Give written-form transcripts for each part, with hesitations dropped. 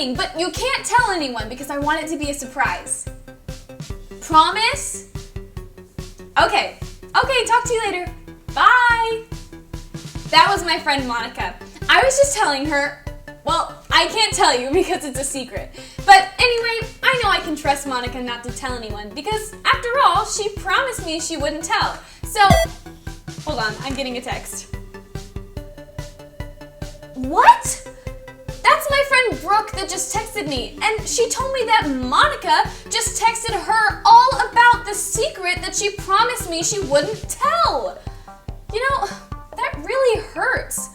wedding, but you can't tell anyone because I want it to be a surprise. Promise? Okay, talk to you later. Bye! That was my friend Monica. I was just telling her, well, I can't tell you because it's a secret. But anyway, I know I can trust Monica not to tell anyone because after all, she promised me she wouldn't tell. So, hold on, I'm getting a text. What? That's my friend Brooke that just texted me, and she told me that Monica just texted her all about the secret that she promised me she wouldn't tell. You know, that really hurts.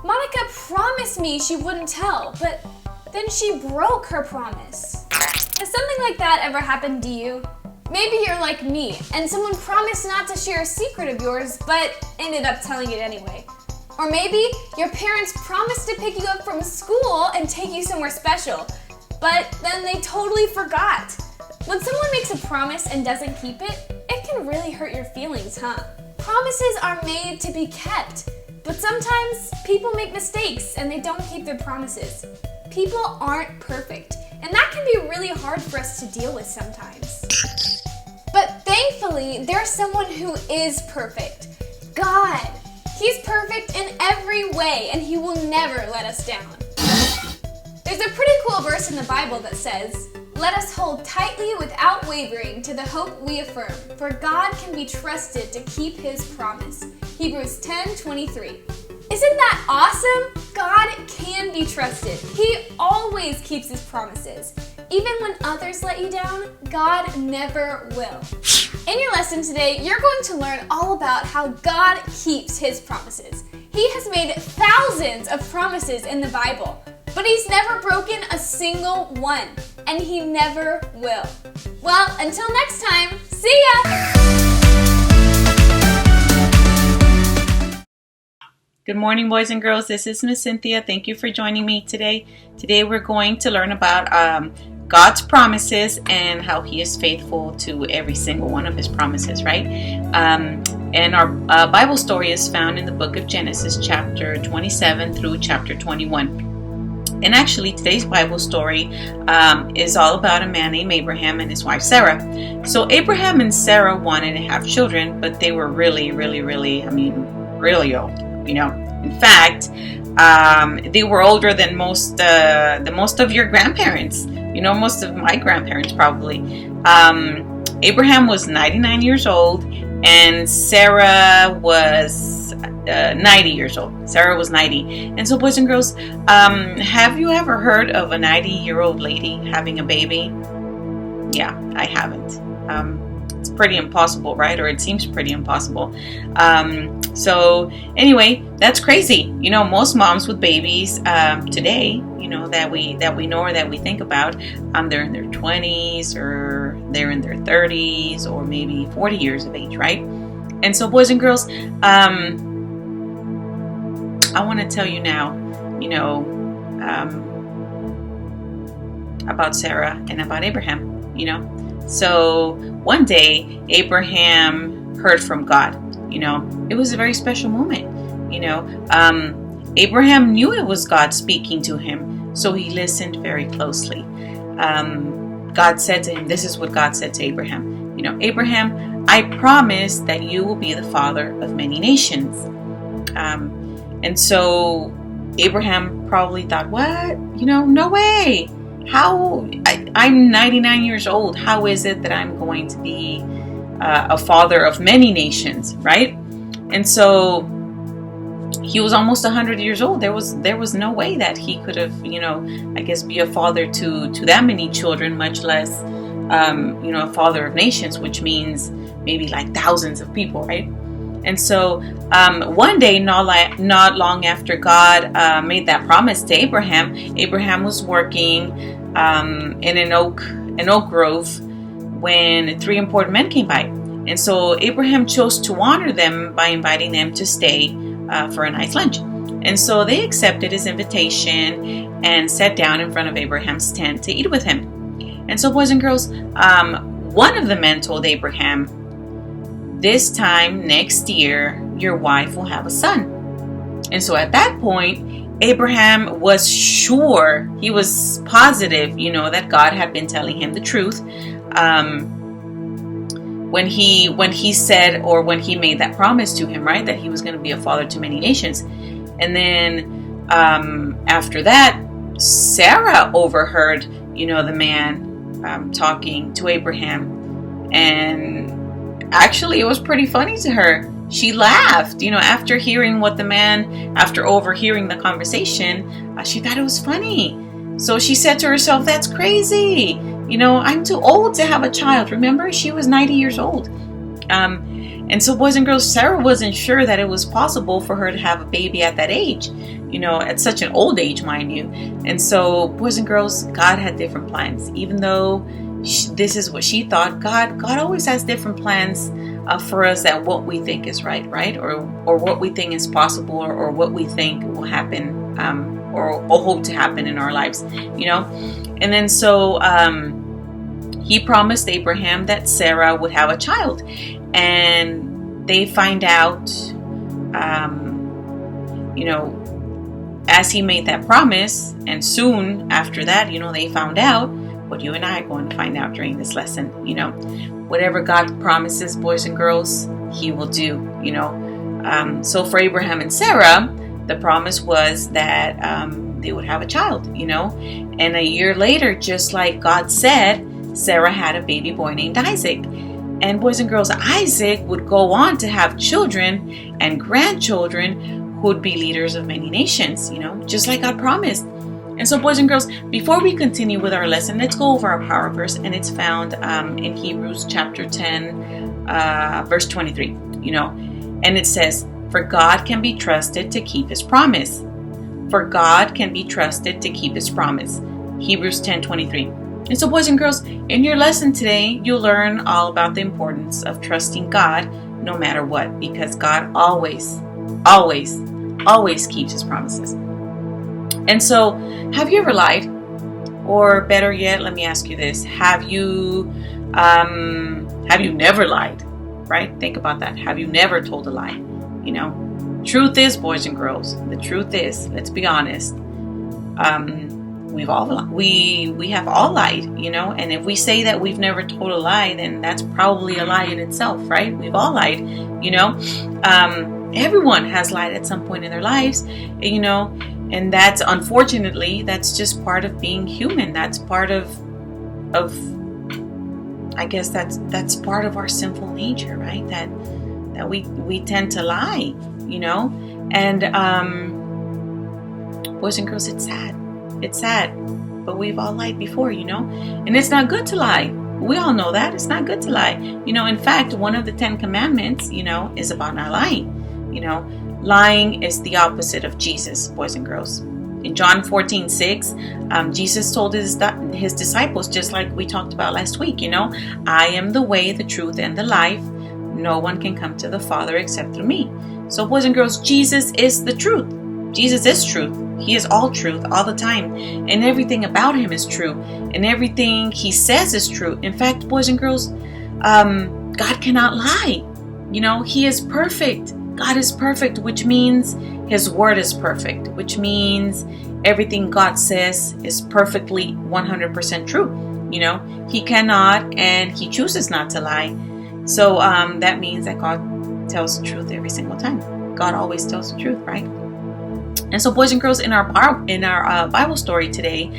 Monica promised me she wouldn't tell, but then she broke her promise. Has something like that ever happened to you? Maybe you're like me, and someone promised not to share a secret of yours, but ended up telling it anyway. Or maybe your parents promised to pick you up from school and take you somewhere special, but then they totally forgot. When someone makes a promise and doesn't keep it, it can really hurt your feelings, huh? Promises are made to be kept, but sometimes people make mistakes and they don't keep their promises. People aren't perfect, and that can be really hard for us to deal with sometimes. But thankfully, there's someone who is perfect. God. He's perfect in every way, and he will never let us down. There's a pretty cool verse in the Bible that says, "Let us hold tightly without wavering to the hope we affirm, for God can be trusted to keep his promise." Hebrews 10:23. Isn't that awesome? God can be trusted. He always keeps his promises. Even when others let you down, God never will. In your lesson today, you're going to learn all about how God keeps his promises. He has made thousands of promises in the Bible, but he's never broken a single one, and he never will. Well, until next time, see ya! Good morning, boys and girls. This is Miss Cynthia. Thank you for joining me today. Today we're going to learn about God's promises and how he is faithful to every single one of his promises, right? And our Bible story is found in the book of Genesis, chapter 27 through chapter 21. And actually, today's Bible story is all about a man named Abraham and his wife Sarah. So Abraham and Sarah wanted to have children, but they were really old. You know, in fact, they were older than most of your grandparents. You know, most of my grandparents probably. Abraham was 99 years old, and Sarah was 90 years old. Sarah was 90. And so, boys and girls, have you ever heard of a 90-year-old lady having a baby? Yeah, I haven't. It's pretty impossible, right? Or it seems pretty impossible. So anyway, that's crazy. You know, most moms with babies today, you know, that we know or that we think about, they're in their 20s or they're in their 30s or maybe 40 years of age, right? And so, boys and girls, I want to tell you now, you know, about Sarah and about Abraham, you know. So one day, Abraham heard from God. You know, it was a very special moment. You know, Abraham knew it was God speaking to him, so he listened very closely. God said to him, this is what God said to Abraham. You know, Abraham, I promise that you will be the father of many nations. And so Abraham probably thought, what? You know, no way. I'm 99 years old. How is it that I'm going to be a father of many nations, right? And so he was almost 100 years old. There was no way that he could have, you know, I guess, be a father to that many children, much less, you know, a father of nations, which means maybe like thousands of people, right? And so one day, not long after God made that promise to Abraham, Abraham was working in an oak grove when three important men came by. And so Abraham chose to honor them by inviting them to stay for a nice lunch. And so they accepted his invitation and sat down in front of Abraham's tent to eat with him. And so, boys and girls, one of the men told Abraham, this time next year, your wife will have a son. And so at that point, Abraham was sure, he was positive, that God had been telling him the truth. When he said, or when he made that promise to him, right, that he was going to be a father to many nations. And then after that, Sarah overheard, the man talking to Abraham, and actually it was pretty funny to her. She laughed, after overhearing the conversation. She thought it was funny. So she said to herself, that's crazy. I'm too old to have a child. Remember, she was 90 years old. And so, boys and girls, Sarah wasn't sure that it was possible for her to have a baby at that age, at such an old age, mind you. And so, boys and girls, God had different plans. Even though this is what she thought, God always has different plans for us, that what we think is right? Or what we think is possible, or what we think will happen, or hope to happen in our lives, And then so he promised Abraham that Sarah would have a child. And they find out, as he made that promise, and soon after that, they found out what you and I are going to find out during this lesson. Whatever God promises, boys and girls, he will do, So for Abraham and Sarah, the promise was that they would have a child, And a year later, just like God said, Sarah had a baby boy named Isaac. And boys and girls, Isaac would go on to have children and grandchildren who would be leaders of many nations, just like God promised. And so, boys and girls, before we continue with our lesson, let's go over our power verse, and it's found in Hebrews chapter 10, verse 23, and it says, for God can be trusted to keep his promise. For God can be trusted to keep his promise. Hebrews 10:23. And so, boys and girls, in your lesson today, you'll learn all about the importance of trusting God no matter what, because God always, always, always keeps his promises. And so, have you ever lied? Or better yet, let me ask you this. Have you never lied? Right? Think about that. Have you never told a lie? Truth is, boys and girls, the truth is, let's be honest, we have all lied, and if we say that we've never told a lie, then that's probably a lie in itself, right? We've all lied, everyone has lied at some point in their lives, and that's, unfortunately, that's just part of being human. That's part of I guess that's part of our sinful nature, right? That we tend to lie, and boys and girls, it's sad, but we've all lied before, and it's not good to lie. We all know that it's not good to lie. In fact, one of the 10 commandments, is about not lying. Lying is the opposite of Jesus, boys and girls. In John 14:6, Jesus told his disciples, just like we talked about last week, I am the way, the truth, and the life. No one can come to the Father except through me. So, boys and girls, Jesus is the truth. Jesus is truth. He is all truth all the time. And everything about him is true. And everything he says is true. In fact, boys and girls, God cannot lie. He is perfect. God is perfect, which means his word is perfect, which means everything God says is perfectly 100% true. He cannot, and he chooses not to lie. So that means that God tells the truth every single time. God always tells the truth, right? And so, boys and girls, in our Bible story today,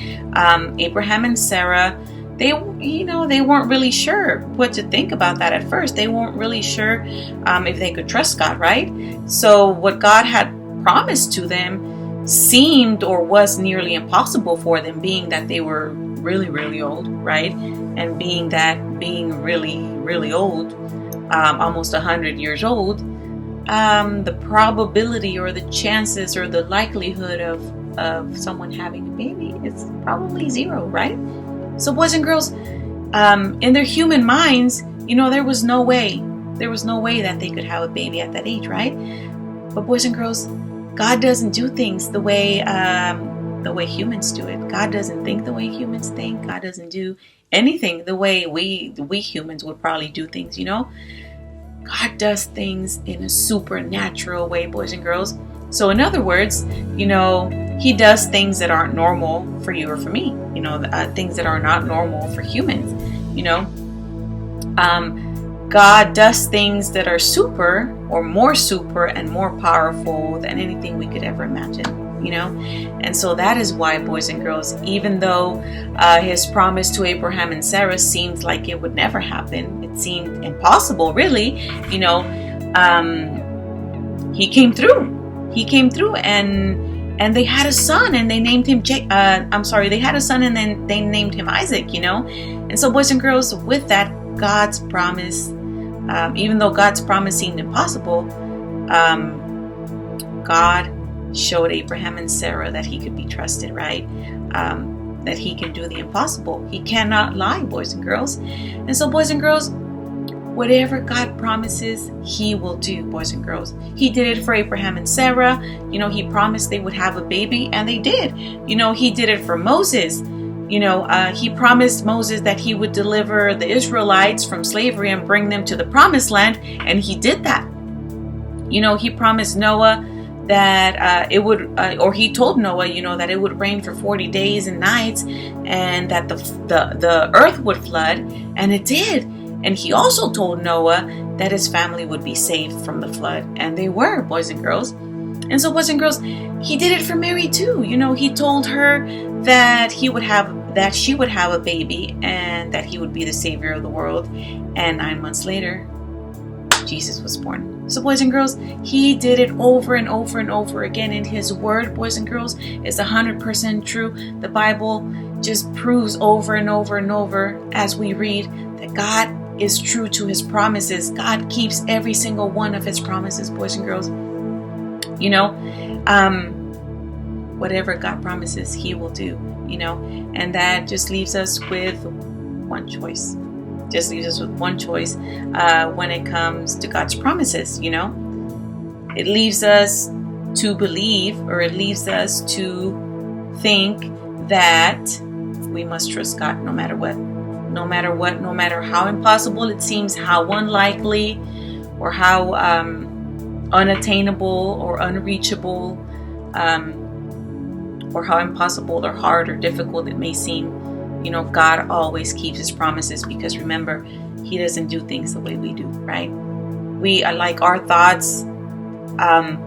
Abraham and Sarah, they weren't really sure what to think about that at first. They weren't really sure if they could trust God, right? So what God had promised to them seemed or was nearly impossible for them, being that they were really, really old, right? And being really, really old, almost 100 years old, the probability or the chances or the likelihood of someone having a baby is probably zero, right? So, boys and girls, in their human minds, there was no way that they could have a baby at that age, right? But boys and girls, God doesn't do things the way humans do it. God doesn't think the way humans think. God doesn't do anything the way we humans would probably do things, God does things in a supernatural way, boys and girls. So in other words, He does things that aren't normal for you or for me, things that are not normal for humans, God does things that are super or more super and more powerful than anything we could ever imagine, And so that is why, boys and girls, even though his promise to Abraham and Sarah seemed like it would never happen, it seemed impossible, really, he came through. He came through, and they had a son, and they named him they had a son, and then they named him Isaac, And so, boys and girls, with that, God's promise, even though God's promise seemed impossible, God showed Abraham and Sarah that he could be trusted, right? That he can do the impossible. He cannot lie, boys and girls. And so, boys and girls, whatever God promises, he will do, boys and girls. He did it for Abraham and Sarah. He promised they would have a baby, and they did. He did it for Moses. He promised Moses that he would deliver the Israelites from slavery and bring them to the promised land, and he did that. He promised Noah that it would, or he told Noah, that it would rain for 40 days and nights, and that the earth would flood, and it did. And he also told Noah that his family would be saved from the flood, and they were, boys and girls. And so, boys and girls, he did it for Mary too. He told her that she would have a baby, and that he would be the savior of the world. And 9 months later, Jesus was born. So, boys and girls, he did it over and over and over again. And his word, boys and girls, is 100% true. The Bible just proves over and over and over as we read that God is true to his promises. God keeps every single one of his promises, boys and girls. Whatever God promises, he will do, and that just leaves us with one choice. When it comes to God's promises, It leaves us to believe, or it leaves us to think that we must trust God no matter what. No matter how impossible it seems, how unlikely, or how unattainable or unreachable, or how impossible or hard or difficult it may seem, God always keeps his promises, because remember, he doesn't do things the way we do, right? We are like our thoughts.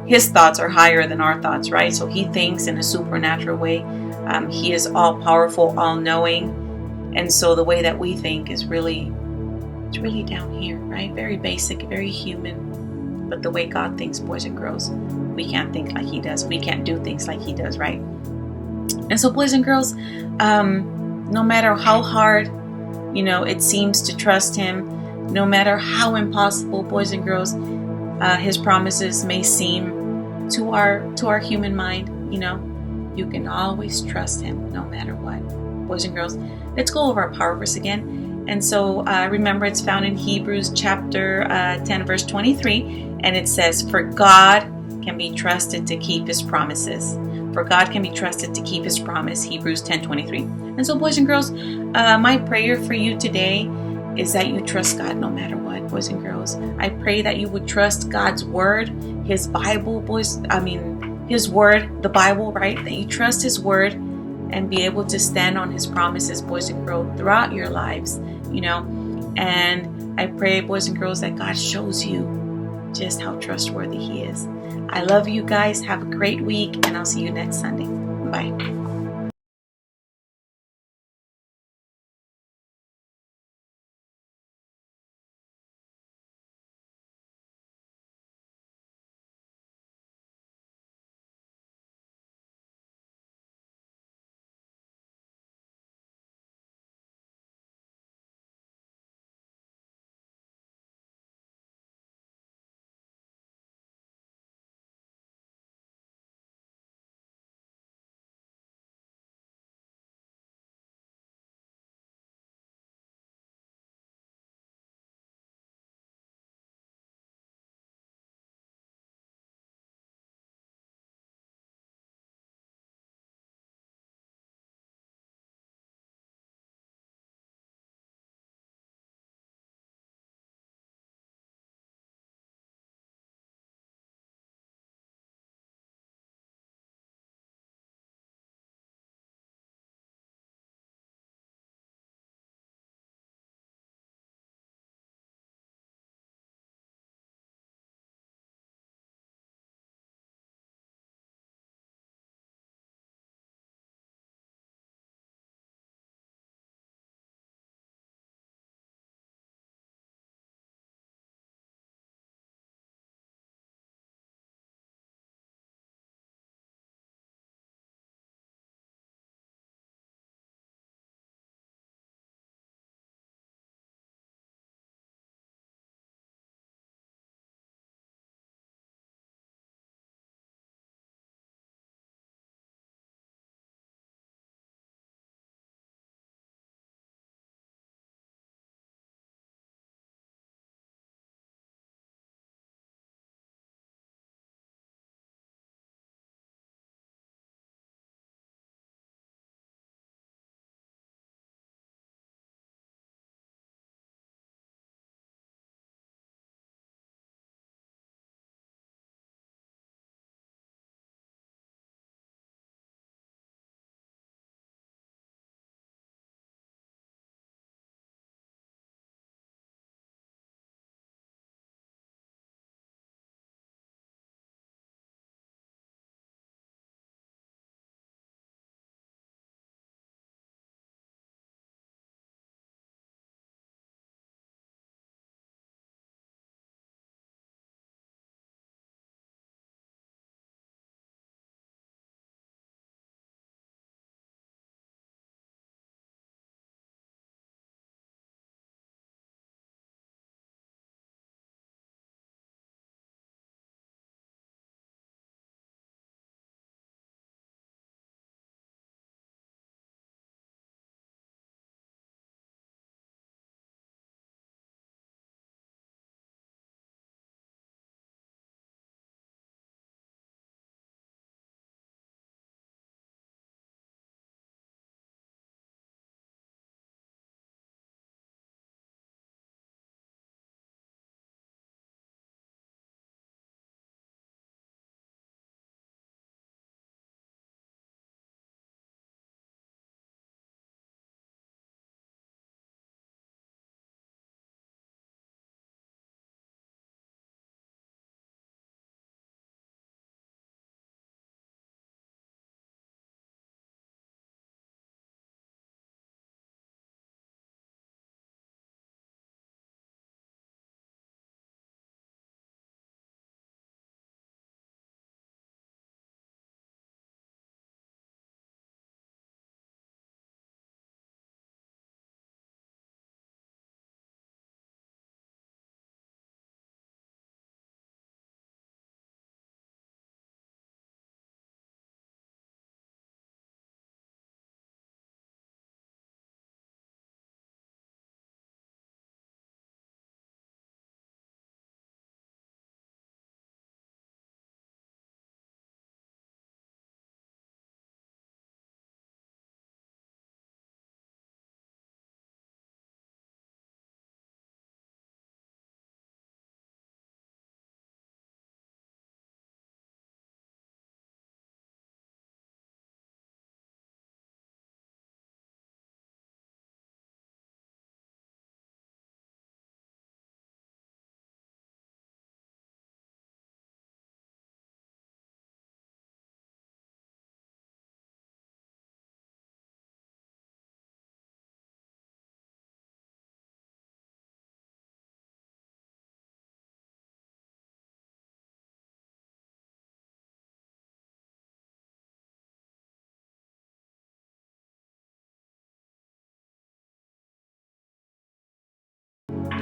His thoughts are higher than our thoughts, right? So he thinks in a supernatural way. He is all powerful, all knowing. And so the way that we think is really down here, right? Very basic, very human. But the way God thinks, boys and girls, we can't think like he does. We can't do things like he does, right? And so, boys and girls, no matter how hard, it seems to trust him, no matter how impossible, boys and girls, his promises may seem to our human mind, you can always trust him no matter what. Boys and girls, let's go over our power verse again. And so remember, it's found in Hebrews chapter 10, verse 23. And it says, for God can be trusted to keep his promises. For God can be trusted to keep his promise. Hebrews 10:23. And so, boys and girls, my prayer for you today is that you trust God no matter what, boys and girls. I pray that you would trust God's word, his Bible, his word, the Bible, right? That you trust his word and be able to stand on his promises, boys and girls, throughout your lives, And I pray, boys and girls, that God shows you just how trustworthy he is. I love you guys. Have a great week, and I'll see you next Sunday. Bye.